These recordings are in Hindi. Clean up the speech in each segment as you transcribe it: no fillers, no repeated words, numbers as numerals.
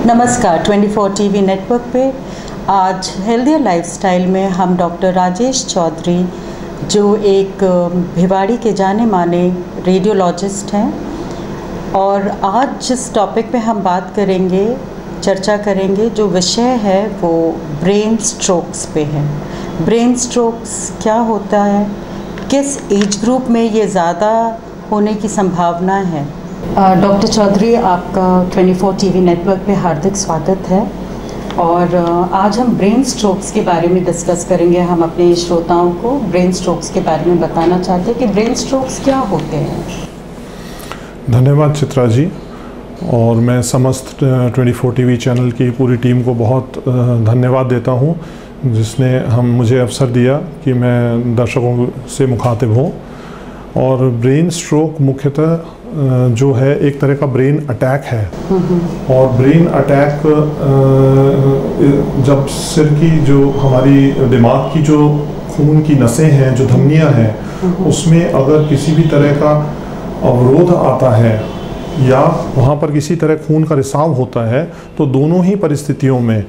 नमस्कार 24 टीवी नेटवर्क पे आज हेल्दियर लाइफस्टाइल में हम डॉक्टर राजेश चौधरी जो एक भिवाड़ी के जाने माने रेडियोलॉजिस्ट हैं और आज जिस टॉपिक पे हम बात करेंगे, चर्चा करेंगे, जो विषय है वो ब्रेन स्ट्रोक्स पे है। ब्रेन स्ट्रोक्स क्या होता है, किस एज ग्रुप में ये ज़्यादा होने की संभावना है। डॉक्टर चौधरी, आपका 24 टीवी नेटवर्क पे हार्दिक स्वागत है और आज हम ब्रेन स्ट्रोक्स के बारे में डिस्कस करेंगे। हम अपने श्रोताओं को ब्रेन स्ट्रोक्स के बारे में बताना चाहते हैं कि ब्रेन स्ट्रोक्स क्या होते हैं। धन्यवाद चित्रा जी, और मैं समस्त 24 टीवी चैनल की पूरी टीम को बहुत धन्यवाद देता हूं जिसने मुझे अवसर दिया कि मैं दर्शकों से मुखातिब हूं। और ब्रेन स्ट्रोक मुख्यतः जो है एक तरह का ब्रेन अटैक है, और ब्रेन अटैक जब सिर की जो हमारी दिमाग की जो खून की नसें हैं, जो धमनियां हैं, उसमें अगर किसी भी तरह का अवरोध आता है या वहाँ पर किसी तरह खून का रिसाव होता है तो दोनों ही परिस्थितियों में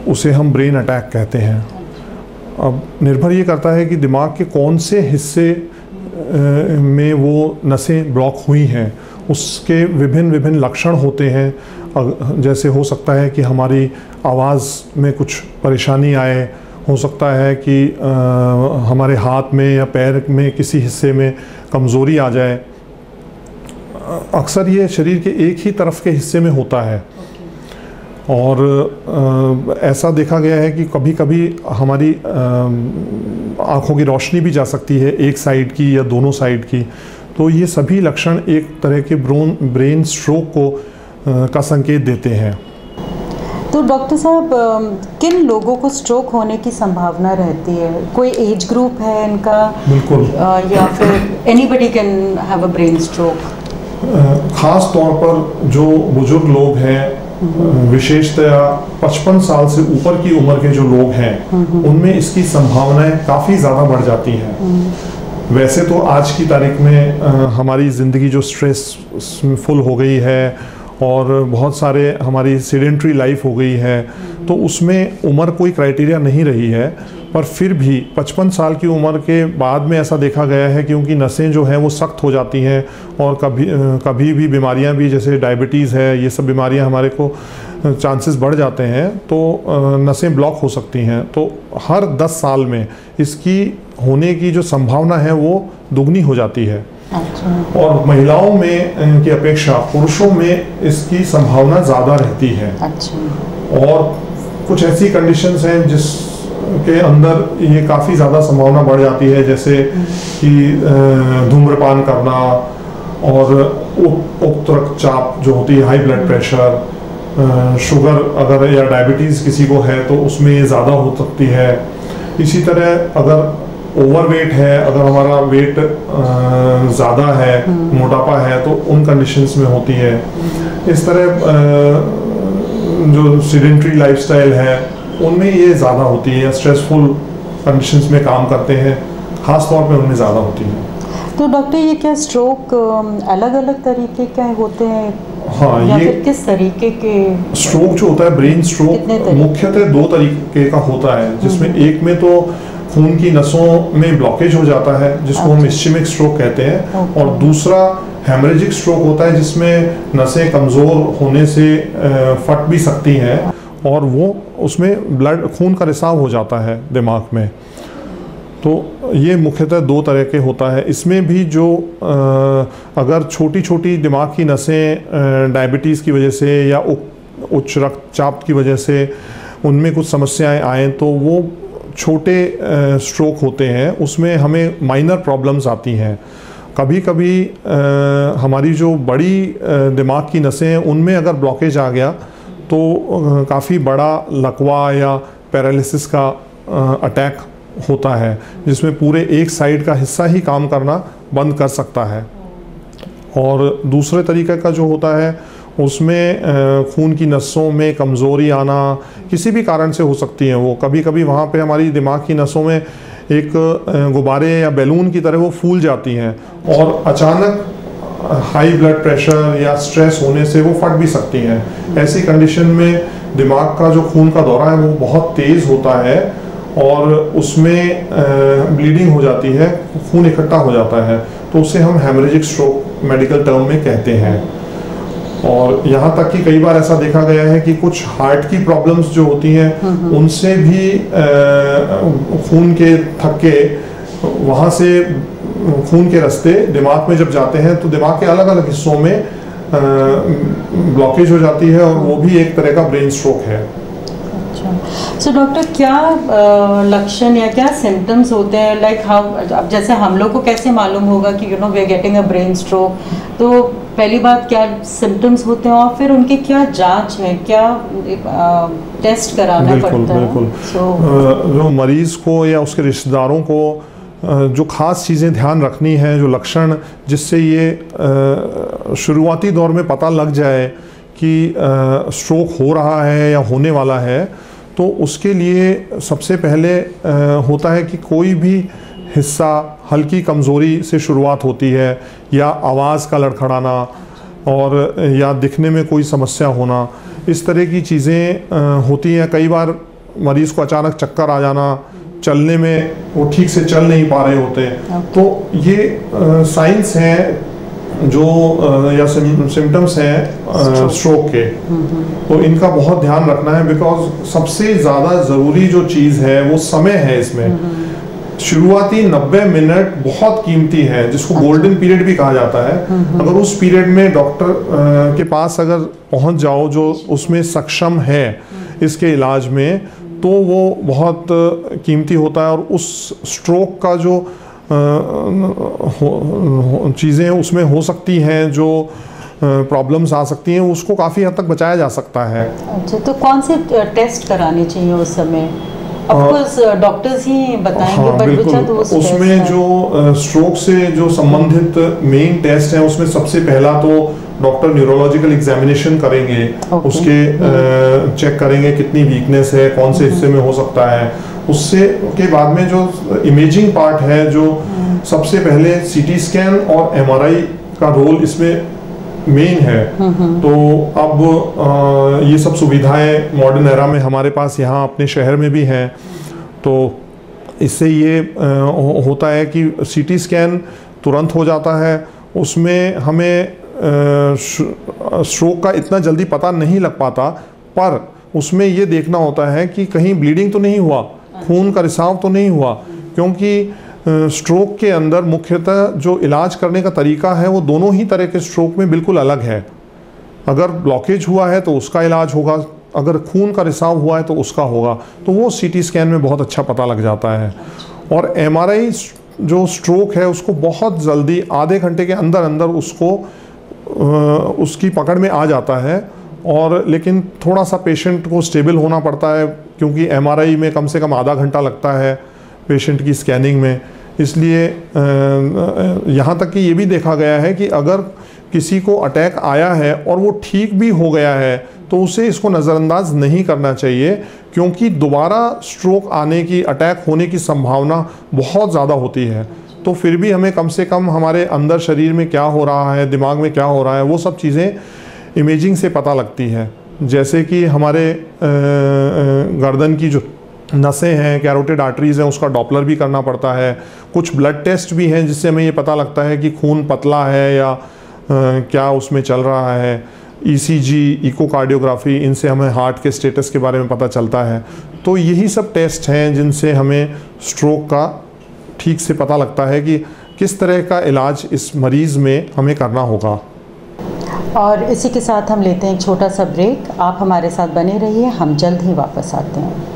उसे हम ब्रेन अटैक कहते हैं। अब निर्भर ये करता है कि दिमाग के कौन से हिस्से में वो नसें ब्लॉक हुई हैं, उसके विभिन्न लक्षण होते हैं। जैसे हो सकता है कि हमारी आवाज़ में कुछ परेशानी आए, हो सकता है कि हमारे हाथ में या पैर में किसी हिस्से में कमज़ोरी आ जाए। अक्सर ये शरीर के एक ही तरफ के हिस्से में होता है और ऐसा देखा गया है कि कभी कभी हमारी आँखों की रोशनी भी जा सकती है, एक साइड की या दोनों साइड की। तो ये सभी लक्षण एक तरह के ब्रेन स्ट्रोक का संकेत देते हैं। तो डॉक्टर साहब, किन लोगों को स्ट्रोक होने की संभावना रहती है? कोई एज ग्रुप है इनका? बिल्कुल। या फिर anybody can have a brain stroke? ख़ास तौर पर जो बुजुर्ग लोग हैं, विशेषतया 55 साल से ऊपर की उम्र के जो लोग हैं, उनमें इसकी संभावनाएं काफ़ी ज़्यादा बढ़ जाती हैं। वैसे तो आज की तारीख में हमारी ज़िंदगी जो स्ट्रेस फुल हो गई है और बहुत सारे हमारी सेडेंट्री लाइफ हो गई है, तो उसमें उम्र कोई क्राइटेरिया नहीं रही है। पर फिर भी 55 साल की उम्र के बाद में ऐसा देखा गया है कि उनकी नसें जो हैं वो सख्त हो जाती हैं और कभी भी बीमारियां भी, जैसे डायबिटीज़ है, ये सब बीमारियां हमारे को चांसेस बढ़ जाते हैं, तो नसें ब्लॉक हो सकती हैं। तो हर 10 साल में इसकी होने की जो संभावना है वो दुगनी हो जाती है। अच्छा। और महिलाओं में की अपेक्षा पुरुषों में इसकी संभावना ज़्यादा रहती है। अच्छा। और कुछ ऐसी कंडीशंस हैं जिसके अंदर ये काफ़ी ज़्यादा संभावना बढ़ जाती है, जैसे कि धूम्रपान करना और उच्च रक्तचाप जो होती है, हाई ब्लड प्रेशर, शुगर अगर या डायबिटीज़ किसी को है तो उसमें ये ज़्यादा हो सकती है। इसी तरह अगर ओवरवेट है, अगर हमारा वेट ज़्यादा है, मोटापा है, तो उन कंडीशंस में होती है। इस तरह जो सेडेंट्री लाइफस्टाइल है उनमें ये ज़्यादा होती है, या स्ट्रेसफुल कंडीशंस में काम करते हैं, ख़ास तौर पे उनमें ज़्यादा होती है। तो डॉक्टर, ये क्या स्ट्रोक अलग अलग तरीके के होते हैं? हाँ, या ये फिर किस तरीके के स्ट्रोक जो होता है, ब्रेन स्ट्रोक मुख्यतः 2 तरीके का होता है, जिसमें एक में तो खून की नसों में ब्लॉकेज हो जाता है जिसको हम इस्चेमिक स्ट्रोक कहते हैं, और दूसरा हेमरेजिक स्ट्रोक होता है जिसमें नसें कमज़ोर होने से फट भी सकती हैं और वो उसमें खून का रिसाव हो जाता है दिमाग में। तो ये मुख्यतः 2 तरह के होता है। इसमें भी जो अगर छोटी छोटी दिमाग की नसें डायबिटीज़ की वजह से या उच्च रक्तचाप की वजह से उनमें कुछ समस्याएं आएँ तो वो छोटे स्ट्रोक होते हैं, उसमें हमें माइनर प्रॉब्लम्स आती हैं। कभी कभी हमारी जो बड़ी दिमाग की नसें हैं उनमें अगर ब्लॉकेज आ गया तो काफ़ी बड़ा लकवा या पैरालिसिस का अटैक होता है, जिसमें पूरे एक साइड का हिस्सा ही काम करना बंद कर सकता है। और दूसरे तरीके का जो होता है उसमें खून की नसों में कमज़ोरी आना किसी भी कारण से हो सकती है। वो कभी कभी वहाँ पे हमारी दिमाग की नसों में एक गुब्बारे या बैलून की तरह वो फूल जाती हैं और अचानक हाई ब्लड प्रेशर या स्ट्रेस होने से वो फट भी सकती हैं। ऐसी कंडीशन में दिमाग का जो खून का दौरा है वो बहुत तेज़ होता है और उसमें ब्लीडिंग हो जाती है, खून इकट्ठा हो जाता है, तो उसे हम हेमरेजिक स्ट्रोक मेडिकल टर्म में कहते हैं। और यहाँ तक कि कई बार ऐसा देखा गया है कि कुछ हार्ट की प्रॉब्लम्स जो होती हैं उनसे भी खून के थक्के वहाँ से खून के रास्ते दिमाग में जब जाते हैं तो दिमाग के अलग अलग हिस्सों में ब्लॉकेज हो जाती है और वो भी एक तरह का ब्रेन स्ट्रोक है। सो डॉक्टर, क्या लक्षण या क्या सिम्टम्स होते हैं, लाइक हाउ, अब जैसे हम लोग को कैसे मालूम होगा कि we are getting a brain stroke, तो पहली बात क्या सिम्टम्स होते हैं और फिर उनकी क्या जांच है, क्या टेस्ट कराना पड़ता है? बिल्कुल। जो मरीज को या उसके रिश्तेदारों को जो ख़ास चीज़ें ध्यान रखनी है, जो लक्षण जिससे ये शुरुआती दौर में पता लग जाए कि स्ट्रोक हो रहा है या होने वाला है, तो उसके लिए सबसे पहले होता है कि कोई भी हिस्सा हल्की कमज़ोरी से शुरुआत होती है, या आवाज़ का लड़खड़ाना और या दिखने में कोई समस्या होना, इस तरह की चीज़ें होती हैं। कई बार मरीज़ को अचानक चक्कर आ जाना, चलने में वो ठीक से चल नहीं पा रहे होते हैं। तो ये साइंस हैं जो या सिम्टम्स हैं स्ट्रोक के, तो इनका बहुत ध्यान रखना है, बिकॉज सबसे ज़्यादा ज़रूरी जो चीज़ है वो समय है इसमें। शुरुआती 90 मिनट बहुत कीमती है, जिसको गोल्डन पीरियड भी कहा जाता है। अगर उस पीरियड में डॉक्टर के पास अगर पहुंच जाओ जो उसमें सक्षम है इसके इलाज में, तो वो बहुत कीमती होता है। और उस स्ट्रोक का जो चीज़ें उसमें हो सकती हैं, जो प्रॉब्लम्स आ सकती हैं, उसको काफ़ी हद तक बचाया जा सकता है। अच्छा, तो कौन से टेस्ट कराने चाहिए उस समय? ऑफकोर्स डॉक्टर्स ही बताएंगे, बट बिल्कुल। तो उसमें जो स्ट्रोक से जो संबंधित मेन टेस्ट हैं, उसमें सबसे पहला तो डॉक्टर न्यूरोलॉजिकल एग्जामिनेशन करेंगे, उसके चेक करेंगे कितनी वीकनेस है, कौन से हिस्से में हो सकता है। उससे के बाद में जो इमेजिंग पार्ट है, जो सबसे पहले सीटी स्कैन और एमआरआई का रोल इसमें मेन है। तो अब ये सब सुविधाएं मॉडर्न एरा में हमारे पास यहाँ अपने शहर में भी हैं, तो इससे ये होता है कि सीटी स्कैन तुरंत हो जाता है। उसमें हमें स्ट्रोक का इतना जल्दी पता नहीं लग पाता, पर उसमें ये देखना होता है कि कहीं ब्लीडिंग तो नहीं हुआ, खून का रिसाव तो नहीं हुआ, क्योंकि स्ट्रोक के अंदर मुख्यतः जो इलाज करने का तरीका है वो दोनों ही तरह के स्ट्रोक में बिल्कुल अलग है। अगर ब्लॉकेज हुआ है तो उसका इलाज होगा, अगर खून का रिसाव हुआ है तो उसका होगा, तो वो सीटी स्कैन में बहुत अच्छा पता लग जाता है। और एमआरआई जो स्ट्रोक है उसको बहुत जल्दी आधे घंटे के अंदर अंदर उसको उसकी पकड़ में आ जाता है। और लेकिन थोड़ा सा पेशेंट को स्टेबल होना पड़ता है, क्योंकि एमआरआई में कम से कम आधा घंटा लगता है पेशेंट की स्कैनिंग में। इसलिए यहाँ तक कि ये भी देखा गया है कि अगर किसी को अटैक आया है और वो ठीक भी हो गया है, तो उसे इसको नज़रअंदाज नहीं करना चाहिए, क्योंकि दोबारा स्ट्रोक आने की, अटैक होने की संभावना बहुत ज़्यादा होती है। तो फिर भी हमें कम से कम हमारे अंदर शरीर में क्या हो रहा है, दिमाग में क्या हो रहा है, वो सब चीज़ें इमेजिंग से पता लगती है। जैसे कि हमारे गर्दन की जो नसें हैं, कैरोटिड आर्टरीज़ हैं, उसका डॉपलर भी करना पड़ता है। कुछ ब्लड टेस्ट भी हैं जिससे हमें ये पता लगता है कि खून पतला है या क्या उसमें चल रहा है। ईसीजी, इकोकार्डियोग्राफी, इनसे हमें हार्ट के स्टेटस के बारे में पता चलता है। तो यही सब टेस्ट हैं जिनसे हमें स्ट्रोक का ठीक से पता लगता है कि किस तरह का इलाज इस मरीज़ में हमें करना होगा। और इसी के साथ हम लेते हैं एक छोटा सा ब्रेक। आप हमारे साथ बने रहिए, हम जल्द ही वापस आते हैं।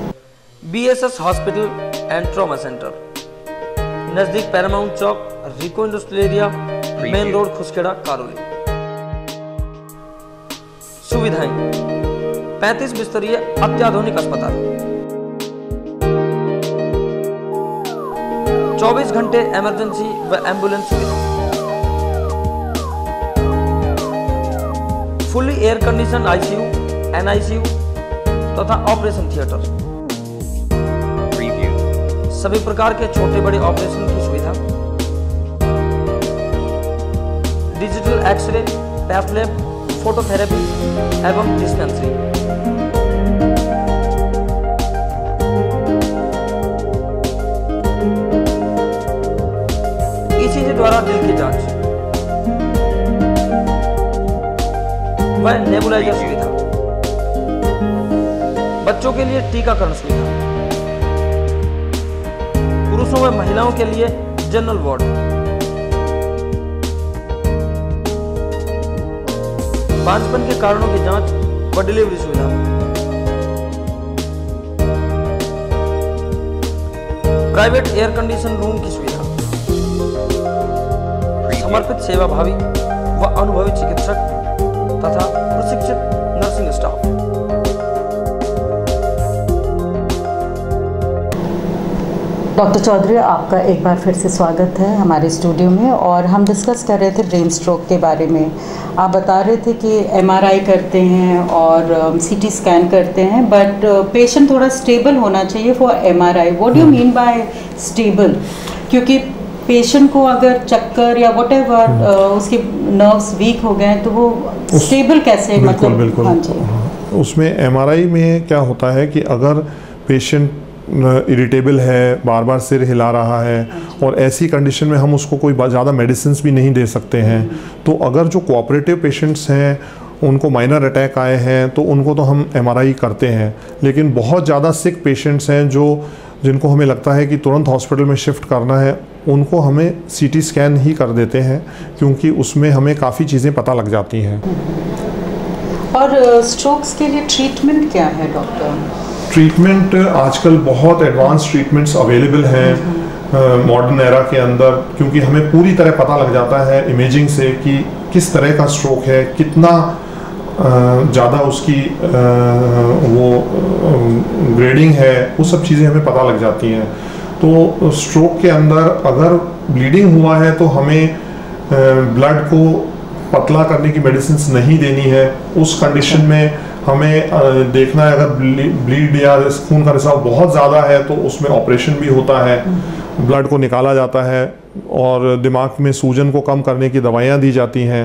BSS hospital and trauma centre, नजदीक पैरामाउंट चौक, रिको industrial area, main road, Khuskhera, Karoly. सुविधाएं: 35 बिस्तरीय अत्याधुनिक अस्पताल, 24 घंटे इमरजेंसी व एम्बुलेंस सुविधा, fully air condition ICU, NICU तथा ऑपरेशन थिएटर, सभी प्रकार के छोटे बड़े ऑपरेशन की सुविधा, digital x ray, path lab, phototherapy एवं डिस्पेंसरी। ईसीजी द्वारा दिल की जांच व नेबुलाइजर सुविधा, बच्चों के लिए टीकाकरण सुविधा, पुरुषों व महिलाओं के लिए जनरल वार्ड, बांझपन के कारणों की जांच व डिलीवरी सुविधा, प्राइवेट एयर कंडीशन रूम की सुविधा, समर्पित सेवाभावी व अनुभवी चिकित्सक तथा प्रशिक्षित नर्सिंग स्टाफ। डॉक्टर चौधरी, आपका एक बार फिर से स्वागत है हमारे स्टूडियो में। और हम डिस्कस कर रहे थे ब्रेन स्ट्रोक के बारे में। आप बता रहे थे कि एमआरआई करते हैं और सीटी स्कैन करते हैं, बट पेशेंट थोड़ा स्टेबल होना चाहिए for MRI. What do you mean by stable? क्योंकि पेशेंट को अगर चक्कर या व्हाटएवर उसके नर्व्स वीक हो गए तो वो स्टेबल कैसे? बिल्कुल, बिल्कुल। हाँ जी। उसमें एमआरआई में क्या होता है कि अगर पेशेंट इरिटेबल है, बार बार सिर हिला रहा है और ऐसी कंडीशन में हम उसको कोई ज़्यादा मेडिसिन भी नहीं दे सकते हैं। तो अगर जो कोऑपरेटिव पेशेंट्स हैं, उनको माइनर अटैक आए हैं, तो उनको तो हम एमआरआई करते हैं। लेकिन बहुत ज़्यादा सिक पेशेंट्स हैं जिनको हमें लगता है कि तुरंत हॉस्पिटल में शिफ्ट करना है, उनको हमें सीटी स्कैन ही कर देते हैं, क्योंकि उसमें हमें काफ़ी चीज़ें पता लग जाती हैं। और स्ट्रोक्स के लिए ट्रीटमेंट क्या है डॉक्टर? ट्रीटमेंट आजकल बहुत एडवांस ट्रीटमेंट्स अवेलेबल हैं मॉडर्न एरा के अंदर, क्योंकि हमें पूरी तरह पता लग जाता है इमेजिंग से कि किस तरह का स्ट्रोक है, कितना ज़्यादा उसकी वो ग्रेडिंग है, वो सब चीज़ें हमें पता लग जाती हैं। तो स्ट्रोक के अंदर अगर ब्लीडिंग हुआ है तो हमें ब्लड को पतला करने की मेडिसिन्स नहीं देनी है। उस कंडीशन में हमें देखना है, अगर ब्लीड या खून का रिसाव बहुत ज़्यादा है तो उसमें ऑपरेशन भी होता है, ब्लड को निकाला जाता है और दिमाग में सूजन को कम करने की दवाइयाँ दी जाती हैं।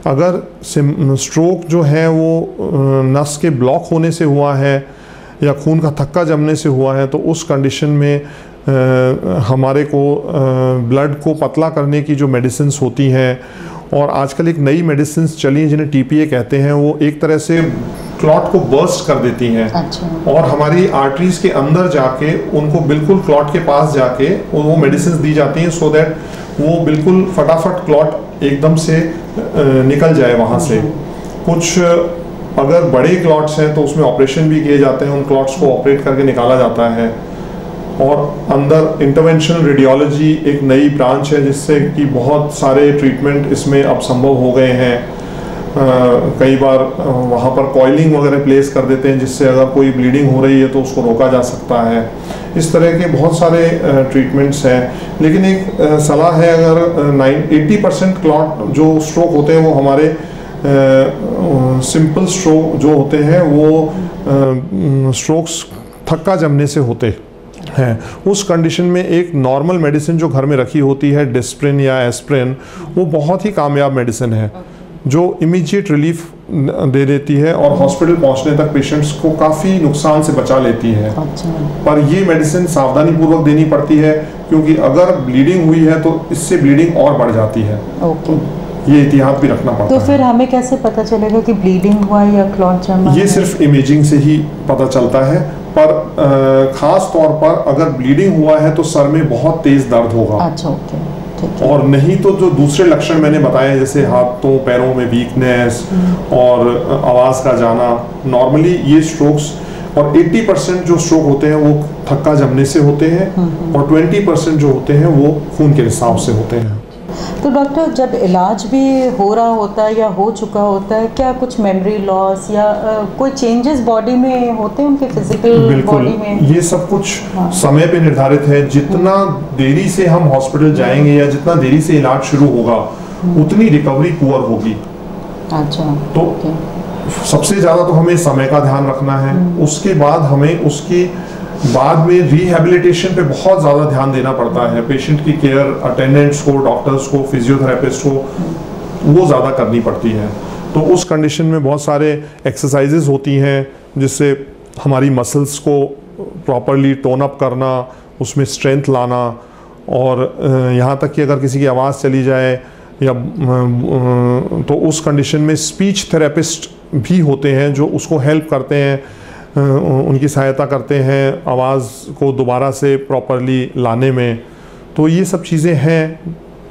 अगर स्ट्रोक जो है वो नस के ब्लॉक होने से हुआ है या खून का थक्का जमने से हुआ है, तो उस कंडीशन में हमारे को ब्लड को पतला करने की जो मेडिसिन्स होती हैं, और आजकल एक नई मेडिसिन्स चली हैं जिन्हें टीपीए कहते हैं, वो एक तरह से क्लॉट को बर्स्ट कर देती हैं। अच्छा। और हमारी आर्टरीज के अंदर जाके उनको बिल्कुल क्लॉट के पास जाके वो मेडिसिन्स दी जाती हैं, सो दैट वो बिल्कुल फटाफट क्लॉट एकदम से निकल जाए वहाँ से। कुछ अगर बड़े क्लॉट्स हैं तो उसमें ऑपरेशन भी किए जाते हैं, उन क्लॉट्स को ऑपरेट करके निकाला जाता है। और अंदर इंटरवेंशनल रेडियोलॉजी एक नई ब्रांच है जिससे कि बहुत सारे ट्रीटमेंट इसमें अब संभव हो गए हैं। कई बार वहाँ पर कॉइलिंग वगैरह प्लेस कर देते हैं, जिससे अगर कोई ब्लीडिंग हो रही है तो उसको रोका जा सकता है। इस तरह के बहुत सारे ट्रीटमेंट्स हैं। लेकिन एक सलाह है, अगर 80% क्लॉट जो स्ट्रोक होते हैं वो हमारे सिंपल स्ट्रोक जो होते हैं वो स्ट्रोक्स थक्का जमने से होते हैं। उस कंडीशन में एक नॉर्मल मेडिसिन जो घर में रखी होती है, डिस्प्रिन या एस्प्रिन, वो बहुत ही कामयाब मेडिसिन है जो इमीडिएट रिलीफ दे देती है और हॉस्पिटल पहुंचने तक पेशेंट्स को काफ़ी नुकसान से बचा लेती है। अच्छा। पर ये मेडिसिन सावधानी पूर्वक देनी पड़ती है, क्योंकि अगर ब्लीडिंग हुई है तो इससे ब्लीडिंग और बढ़ जाती है। ओके। ये एहतियात भी रखना पड़ता है। तो फिर हमें कैसे पता चलेगा कि ब्लीडिंग हुआ या क्लॉट जमा? ये सिर्फ इमेजिंग से ही पता चलता है, पर खास तौर पर अगर ब्लीडिंग हुआ है तो सर में बहुत तेज दर्द होगा। अच्छा, ओके। और नहीं तो जो दूसरे लक्षण मैंने बताए, जैसे हाथों पैरों में वीकनेस और आवाज़ का जाना, नॉर्मली ये स्ट्रोक्स, और 80% जो स्ट्रोक होते हैं वो थक्का जमने से होते हैं और 20% जो होते हैं वो खून के रिसाव से होते हैं। तो डॉक्टर, जब इलाज भी हो रहा होता है या हो चुका होता है, क्या कुछ मेमोरी लॉस या कोई चेंजेस बॉडी में होते हैं उनके फिजिकल बॉडी में? ये सब कुछ समय पे निर्धारित है। जितना देरी से हम हॉस्पिटल जाएंगे या जितना देरी से इलाज शुरू होगा, उतनी रिकवरी पुअर होगी। अच्छा। तो सबसे ज़्यादा तो हमें समय का ध्यान रखना है। उसके बाद हमें उसकी बाद में रिहैबिलिटेशन पे बहुत ज़्यादा ध्यान देना पड़ता है। पेशेंट की केयर, अटेंडेंट्स को, डॉक्टर्स को, फिजियोथेरेपिस्ट को वो ज़्यादा करनी पड़ती है। तो उस कंडीशन में बहुत सारे एक्सरसाइजेज होती हैं जिससे हमारी मसल्स को प्रॉपरली टोन अप करना, उसमें स्ट्रेंथ लाना, और यहाँ तक कि अगर किसी की आवाज़ चली जाए या तो उस कंडीशन में स्पीच थेरेपिस्ट भी होते हैं जो उसको हेल्प करते हैं, उनकी सहायता करते हैं आवाज़ को दोबारा से प्रॉपरली लाने में। तो ये सब चीज़ें हैं।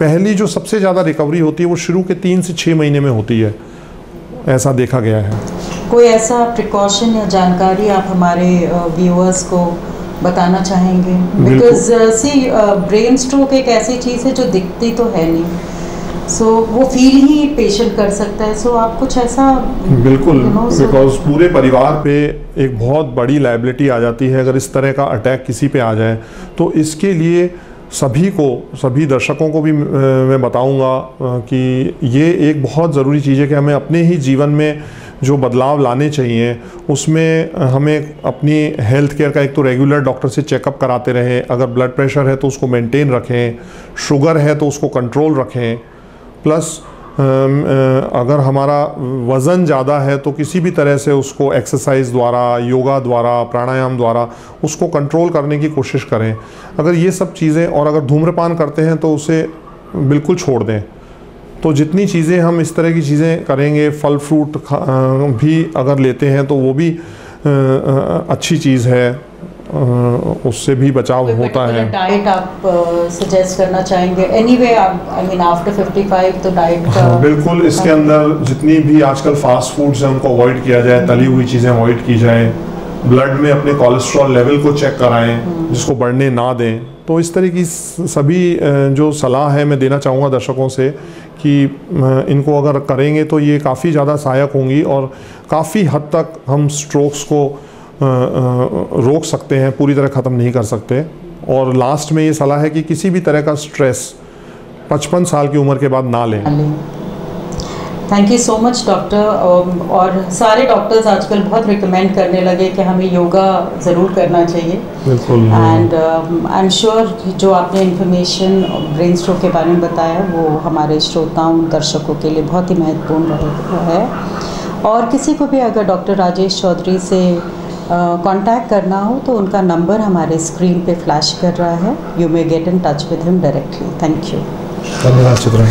पहली जो सबसे ज़्यादा रिकवरी होती है वो शुरू के 3 से 6 महीने में होती है, ऐसा देखा गया है। कोई ऐसा प्रिकॉशन या जानकारी आप हमारे व्यूअर्स को बताना चाहेंगे? बिकॉज ब्रेन स्ट्रोक एक ऐसी चीज़ है जो दिखती तो है नहीं, वो फील ही पेशेंट कर सकता है। आप कुछ ऐसा? बिल्कुल, बिकॉज पूरे परिवार पे एक बहुत बड़ी लायबिलिटी आ जाती है अगर इस तरह का अटैक किसी पे आ जाए। तो इसके लिए सभी दर्शकों को भी मैं बताऊंगा कि ये एक बहुत ज़रूरी चीज़ है कि हमें अपने ही जीवन में जो बदलाव लाने चाहिए उसमें हमें अपनी हेल्थ केयर का एक तो रेगुलर डॉक्टर से चेकअप कराते रहें, अगर ब्लड प्रेशर है तो उसको मेंटेन रखें, शुगर है तो उसको कंट्रोल रखें, प्लस अगर हमारा वज़न ज़्यादा है तो किसी भी तरह से उसको एक्सरसाइज द्वारा, योगा द्वारा, प्राणायाम द्वारा उसको कंट्रोल करने की कोशिश करें। अगर ये सब चीज़ें, और अगर धूम्रपान करते हैं तो उसे बिल्कुल छोड़ दें। तो जितनी चीज़ें हम इस तरह की चीज़ें करेंगे, फल फ्रूट भी अगर लेते हैं तो वो भी अच्छी चीज़ है, उससे भी बचाव होता है। डाइट आप सजेस्ट करना चाहेंगे? एनीवे आई मीन आफ्टर 55 तो डाइट का बिल्कुल, इसके अंदर जितनी भी आजकल फास्ट फूड्स हैं उनको अवॉइड किया जाए, तली हुई चीज़ें अवॉइड की जाए, ब्लड में अपने कोलेस्ट्रॉल लेवल को चेक कराएं जिसको बढ़ने ना दें। तो इस तरह की सभी जो सलाह है मैं देना चाहूँगा दर्शकों से कि इनको अगर करेंगे तो ये काफ़ी ज़्यादा सहायक होंगी और काफ़ी हद तक हम स्ट्रोक्स को रोक सकते हैं, पूरी तरह ख़त्म नहीं कर सकते। और लास्ट में ये सलाह है कि किसी भी तरह का स्ट्रेस 55 साल की उम्र के बाद ना लें। Thank you so much doctor. और सारे डॉक्टर्स आजकल बहुत रिकमेंड करने लगे कि हमें योगा ज़रूर करना चाहिए। बिल्कुल। एंड आई एम श्योर जो आपने इन्फॉर्मेशन ब्रेन स्ट्रोक के बारे में बताया वो हमारे श्रोताओं, दर्शकों के लिए बहुत ही महत्वपूर्ण है। और किसी को भी अगर डॉक्टर राजेश चौधरी से कांटेक्ट करना हो तो उनका नंबर हमारे स्क्रीन पे फ्लैश कर रहा है। You may get in touch with him directly. Thank you. धन्यवाद चित्रा।